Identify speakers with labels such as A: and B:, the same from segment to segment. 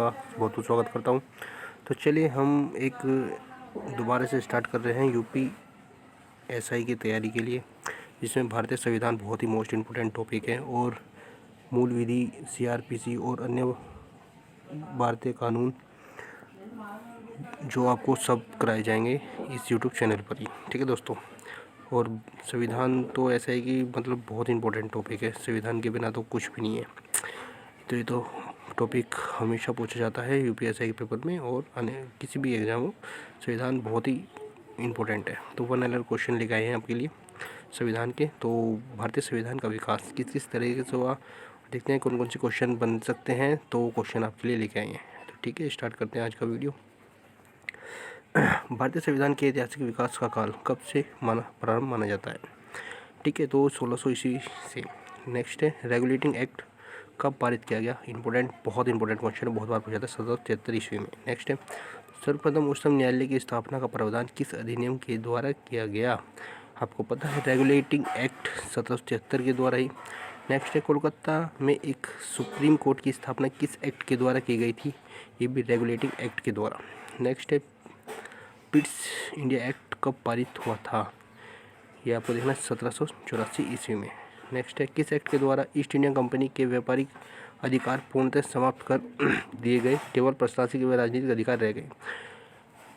A: आपका बहुत बहुत स्वागत करता हूं। तो चलिए हम एक दोबारा से स्टार्ट कर रहे हैं यूपी एसआई की तैयारी के लिए, जिसमें भारतीय संविधान बहुत ही मोस्ट इम्पोर्टेंट टॉपिक है और मूल विधि, सीआरपीसी और अन्य भारतीय कानून जो आपको सब कराए जाएंगे इस यूट्यूब चैनल पर ही। ठीक है दोस्तों। और संविधान तो ऐसा है कि मतलब बहुत इंपॉर्टेंट टॉपिक है, संविधान के बिना तो कुछ भी नहीं है। तो ये तो टॉपिक हमेशा पूछा जाता है यूपीएससी के पेपर में और किसी भी एग्ज़ाम हो, संविधान बहुत ही इम्पोर्टेंट है। तो 1 अलग क्वेश्चन लेके आए हैं आपके लिए संविधान के। तो भारतीय संविधान का विकास किस किस तरीके से हुआ, देखते हैं कौन कौन से क्वेश्चन बन सकते हैं। तो क्वेश्चन आपके लिए लेके आए हैं। तो ठीक है, स्टार्ट करते हैं आज का वीडियो। भारतीय संविधान के ऐतिहासिक विकास का काल कब से प्रारंभ माना जाता है? ठीक है, तो 1600 ईस्वी से। नेक्स्ट है रेगुलेटिंग एक्ट कब पारित किया गया? इंपॉर्टेंट, बहुत इंपॉर्टेंट क्वेश्चन है, बहुत बार पूछा था, 1773 ईस्वी में। नेक्स्ट है सर्वप्रथम उच्चतम न्यायालय की स्थापना का प्रावधान किस अधिनियम के द्वारा किया गया? आपको पता है रेगुलेटिंग एक्ट 1773 के द्वारा ही। नेक्स्ट है कोलकाता में एक सुप्रीम कोर्ट की स्थापना किस एक्ट के द्वारा की गई थी? ये भी रेगुलेटिंग एक्ट के द्वारा। नेक्स्ट है पिट्स इंडिया एक्ट कब पारित हुआ था? ये आपको देखना 1784 ईस्वी में। नेक्स्ट है किस एक्ट के द्वारा ईस्ट इंडिया कंपनी के व्यापारिक अधिकार पूर्णतः समाप्त कर दिए गए, केवल प्रशासनिक व राजनीतिक अधिकार रह गए?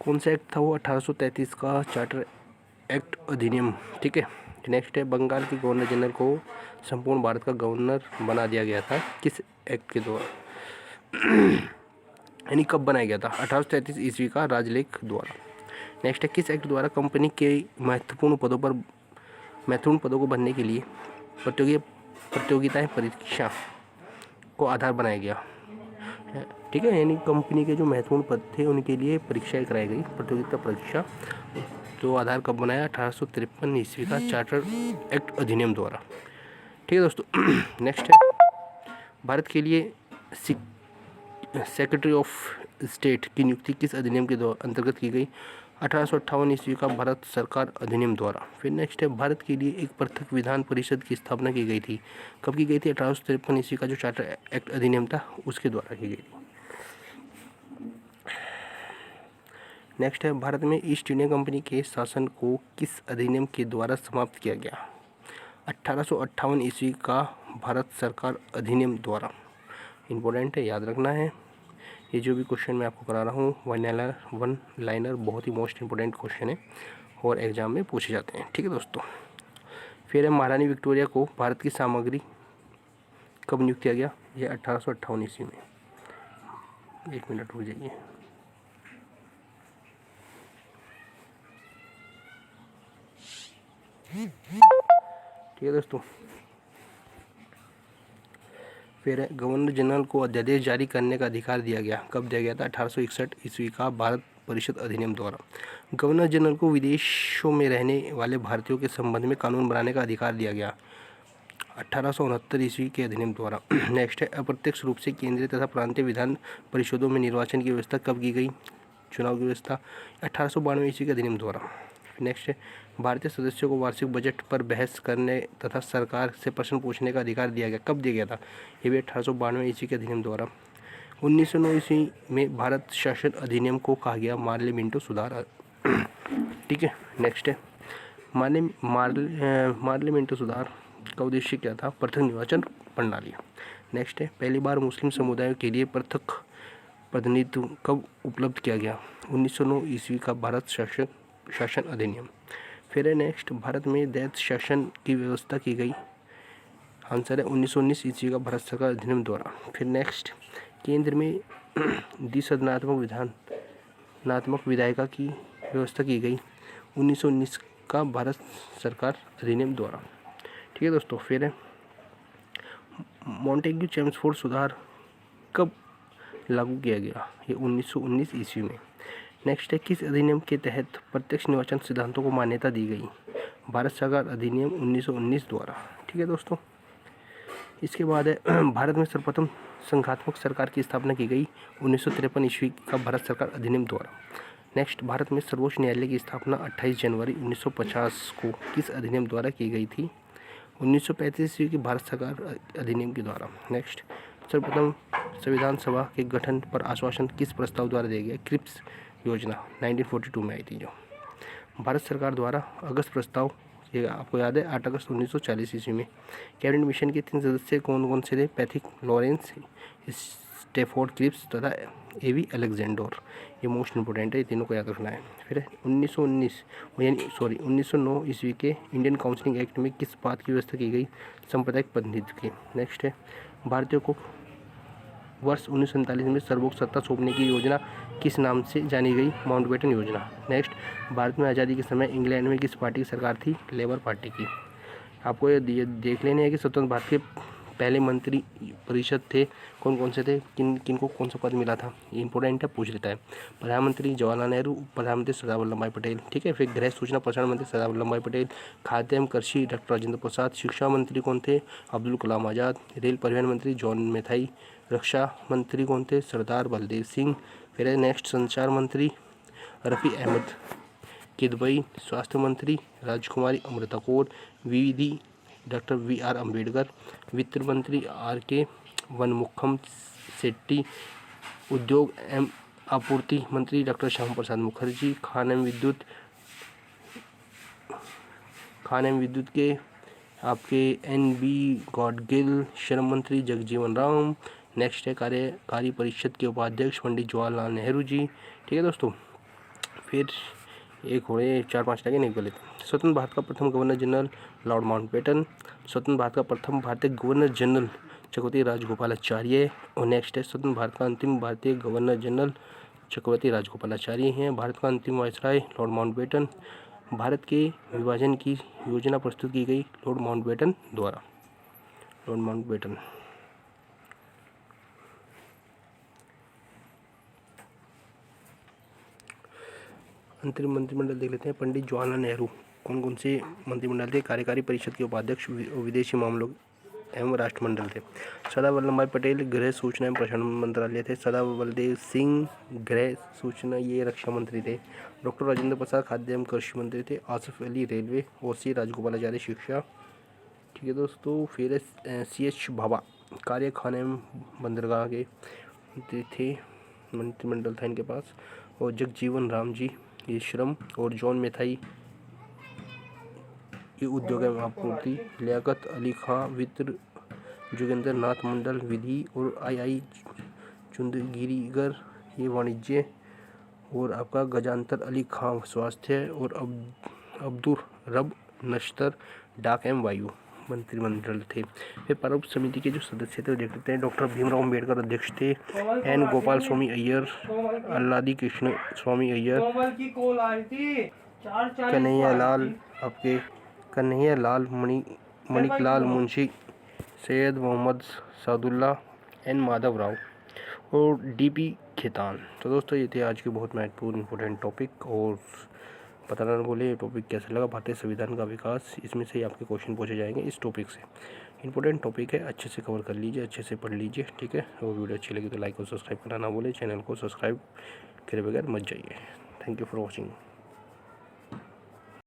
A: कौन सा एक्ट था वो? 1833 का चार्टर एक्ट अधिनियम। ठीक है। नेक्स्ट है बंगाल के गवर्नर जनरल को संपूर्ण भारत का गवर्नर बना दिया गया था किस एक्ट के द्वारा? यानी कब बनाया गया था? 1833 ईस्वी का राजलेख द्वारा। नेक्स्ट है किस एक्ट द्वारा कंपनी के महत्वपूर्ण पदों को भरने के लिए प्रतियोगिताएं परीक्षा को आधार बनाया गया? ठीक है, यानी कंपनी के जो महत्वपूर्ण पद थे उनके लिए परीक्षाएं कराई गई, प्रतियोगिता परीक्षा। तो आधार कब बनाया? 1853 ईस्वी का चार्टर एक्ट अधिनियम द्वारा। ठीक है दोस्तों। नेक्स्ट है भारत के लिए सेक्रेटरी ऑफ स्टेट की नियुक्ति किस अधिनियम के अंतर्गत की गई? 1858 ईस्वी का भारत सरकार अधिनियम द्वारा। फिर नेक्स्ट है भारत के लिए एक पृथक विधान परिषद की स्थापना की गई थी, कब की गई थी? 1853 ईस्वी का जो चार्टर एक्ट अधिनियम था उसके द्वारा की गई थी। नेक्स्ट है भारत में ईस्ट इंडिया कंपनी के शासन को किस अधिनियम के द्वारा समाप्त किया गया? 1858 ईस्वी का भारत सरकार अधिनियम द्वारा। इम्पोर्टेंट है, याद रखना है। ये जो भी क्वेश्चन मैं आपको करा रहा हूँ वन लाइनर बहुत ही मोस्ट इम्पोर्टेंट क्वेश्चन है और एग्जाम में पूछे जाते हैं। ठीक है दोस्तों। फिर है महारानी विक्टोरिया को भारत की सामग्री कब नियुक्त किया गया? ये 1858 ईस्वी में। 1 मिनट रुक जाइए। ठीक है दोस्तों। फिर गवर्नर जनरल को अध्यादेश जारी करने का अधिकार दिया गया, कब दिया गया था? 1861 ईस्वी का भारत परिषद अधिनियम द्वारा। गवर्नर जनरल को विदेशों में रहने वाले भारतीयों के संबंध में कानून बनाने का अधिकार दिया गया, 1869 ईस्वी के अधिनियम द्वारा। नेक्स्ट है अप्रत्यक्ष रूप से केंद्रीय तथा प्रांतीय विधान परिषदों में निर्वाचन की व्यवस्था कब की गई? चुनाव की व्यवस्था 1892 ईस्वी के अधिनियम द्वारा। नेक्स्ट है भारतीय सदस्यों को वार्षिक बजट पर बहस करने तथा सरकार से प्रश्न पूछने का अधिकार दिया गया, कब दिया गया था? ये भी 1892 ईस्वी के अधिनियम द्वारा। 1909 ईस्वी में भारत शासन अधिनियम को कहा गया मार्ले मिंटो सुधार। ठीक है। नेक्स्ट है मार्ले मिंटो सुधार का उद्देश्य क्या था? पृथक निर्वाचन प्रणाली। नेक्स्ट है पहली बार मुस्लिम समुदायों के लिए पृथक प्रतिनिधित्व कब उपलब्ध किया गया? 1909 ईस्वी का भारत शासन अधिनियम। फिर है नेक्स्ट भारत में दैत्य शासन की व्यवस्था की गई, आंसर है 1919 ईस्वी का भारत सरकार अधिनियम द्वारा। फिर नेक्स्ट केंद्र में द्विसदनात्मक विधायिका की व्यवस्था की गई, 1919 का भारत सरकार अधिनियम द्वारा। ठीक है दोस्तों। फिर है मॉन्टेग्यू चेम्सफोर्ड सुधार कब लागू किया गया? ये 1919 ईस्वी में। नेक्स्ट है किस अधिनियम के तहत प्रत्यक्ष निर्वाचन सिद्धांतों को मान्यता दी गई? भारत सरकार अधिनियम 1919 द्वारा। ठीक है दोस्तों। इसके बाद है भारत में सर्वप्रथम संघात्मक सरकार की स्थापना की गई, 1953 ईस्वी का भारत सरकार अधिनियम द्वारा। नेक्स्ट भारत में सर्वोच्च न्यायालय की स्थापना 28 जनवरी 1950 को किस अधिनियम द्वारा की गई थी? 1935 ईस्वी की भारत सरकार अधिनियम के द्वारा। नेक्स्ट सर्वप्रथम संविधान सभा के गठन पर आश्वासन किस प्रस्ताव द्वारा दिया गया? क्रिप्स योजना 1942 में आई थी जो। भारत सरकार द्वारा अगस्त प्रस्ताव, ये आपको याद है 8 अगस्त 1940 ईस्वी में। कैबिनेट मिशन के 3 सदस्य कौन कौन से थे? पैथिक लॉरेंस, स्टेफोर्ड क्रिप्स तथा एवी अलेक्जेंडर। ये मोस्ट इंपोर्टेंट है, ये तीनों को याद रखना है। फिर 1909 ईस्वी के इंडियन काउंसिलिंग एक्ट में किस बात की व्यवस्था की गई? सांप्रदायिक प्रतिनिधित्व की। नेक्स्ट है भारतीयों को वर्ष 1947 में सर्वोच्च सत्ता सौंपने की योजना किस नाम से जानी गई? माउंटबेटन योजना। नेक्स्ट, भारत में आज़ादी के समय इंग्लैंड में किस पार्टी की सरकार थी? लेबर पार्टी की। आपको ये देख लेने हैं कि स्वतंत्र भारत के पहले मंत्री परिषद थे कौन कौन से थे, किन को कौन सा पद मिला था, ये इंपॉर्टेंट है, पूछ लेता है। प्रधानमंत्री जवाहरलाल नेहरू, प्रधानमंत्री सरदार वल्लभ भाई पटेल, ठीक है। फिर गृह सूचना प्रसारण मंत्री सरदार वल्लभ भाई पटेल, खाद्य एवं कृषि डॉक्टर राजेंद्र प्रसाद, शिक्षा मंत्री कौन थे? अब्दुल कलाम आज़ाद, रेल परिवहन मंत्री जॉन मैथाई, रक्षा मंत्री कौन थे? सरदार बलदेव सिंह। फिर नेक्स्ट संचार मंत्री रफ़ी अहमद किदवई, स्वास्थ्य मंत्री राजकुमारी अमृता कौर, विधि डॉक्टर वी.आर. अम्बेडकर, वित्त मंत्री आर.के. वनमुखम शेट्टी, उद्योग एवं आपूर्ति मंत्री डॉक्टर श्याम प्रसाद मुखर्जी, खान एवं विद्युत के आपके एन.बी. गॉडगिल, श्रम मंत्री जगजीवन राम। नेक्स्ट है कार्यकारी परिषद के उपाध्यक्ष पंडित जवाहरलाल नेहरू जी, ठीक है दोस्तों। फिर एक हो रहे 4-5 लगे, नहीं बोले। स्वतंत्र भारत का प्रथम गवर्नर जनरल लॉर्ड माउंटबेटन, स्वतंत्र भारत का प्रथम भारतीय गवर्नर जनरल चक्रवर्ती राजगोपालाचार्य। और नेक्स्ट है स्वतंत्र भारत का अंतिम भारतीय गवर्नर जनरल चक्रवर्ती राजगोपालाचार्य हैं। भारत का अंतिम वायसराय लॉर्ड माउंटबेटन। भारत के विभाजन की योजना प्रस्तुत की गई लॉर्ड माउंटबेटन द्वारा। Lord Mountbatten. अंतरिम मंत्रिमंडल देख लेते हैं। पंडित जवाहरलाल नेहरू कौन कौन से मंत्रिमंडल थे? कार्यकारी परिषद के उपाध्यक्ष, विदेशी मामलों एवं राष्ट्रमंडल थे। सरदार वल्लभ भाई पटेल गृह सूचना एवं प्रसारण मंत्रालय थे। सरदार बलदेव सिंह गृह सूचना, ये रक्षा मंत्री थे। डॉक्टर राजेंद्र प्रसाद खाद्य एवं कृषि मंत्री थे। Asif Ali railway, OC. राजगोपालाचार्य शिक्षा, ठीक है दोस्तों। फिर C.H. भाभा कार्य खान एवं बंदरगाह के थे, मंत्रिमंडल था इनके पास। और जगजीवन राम जी ये श्रम, और जॉन मैथाई ये उद्योग एवं आपूर्ति, लियाकत अली खां वित्त, जोगेंद्र नाथ मंडल विधि, और आई चुंदगिरीगर ये वाणिज्य, और आपका गजानतर अली खां स्वास्थ्य, और अब्दुल रब नश्तर डाक एवं वायु मंत्रिमंडल थे। फिर प्रारूप समिति के जो सदस्य थे देख लेते हैं। डॉक्टर भीमराव अम्बेडकर अध्यक्ष थे। एन गोपाल स्वामी अय्यर, अल्लादी कृष्ण स्वामी अय्यर, कन्हैयालाल मणिकलाल मुंशी, सैयद मोहम्मद सादुल्ला, एन माधव राव, और डी.पी. खेतान। तो दोस्तों ये थे आज के बहुत महत्वपूर्ण इंपॉर्टेंट टॉपिक। और बताना न भूले टॉपिक कैसा लगा। भारतीय संविधान का विकास, इसमें से ही आपके क्वेश्चन पूछे जाएंगे इस टॉपिक से। इंपॉर्टेंट टॉपिक है, अच्छे से कवर कर लीजिए, अच्छे से पढ़ लीजिए, ठीक है। और वीडियो अच्छी लगी तो लाइक और सब्सक्राइब करना ना भूले। चैनल को सब्सक्राइब करे बगैर मत जाइए। Thank you for watching.